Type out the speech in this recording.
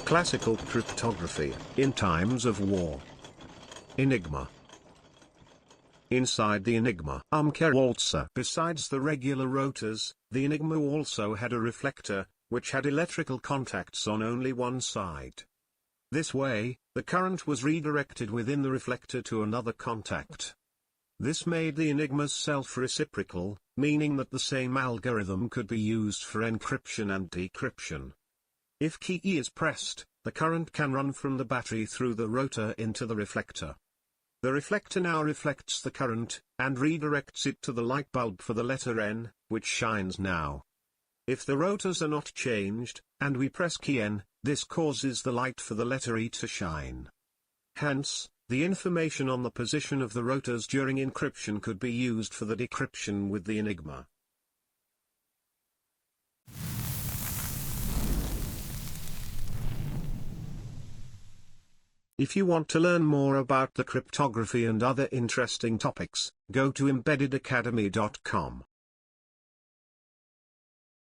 Classical cryptography, in times of war. Enigma. Inside the Enigma Umkehrwalze, besides the regular rotors, the Enigma also had a reflector, which had electrical contacts on only one side. This way, the current was redirected within the reflector to another contact. This made the Enigmas self-reciprocal, meaning that the same algorithm could be used for encryption and decryption. If key E is pressed, the current can run from the battery through the rotor into the reflector. The reflector now reflects the current, and redirects it to the light bulb for the letter N, which shines now. If the rotors are not changed, and we press key N, this causes the light for the letter E to shine. Hence, the information on the position of the rotors during encryption could be used for the decryption with the Enigma. If you want to learn more about the cryptography and other interesting topics, go to embeddedacademy.com.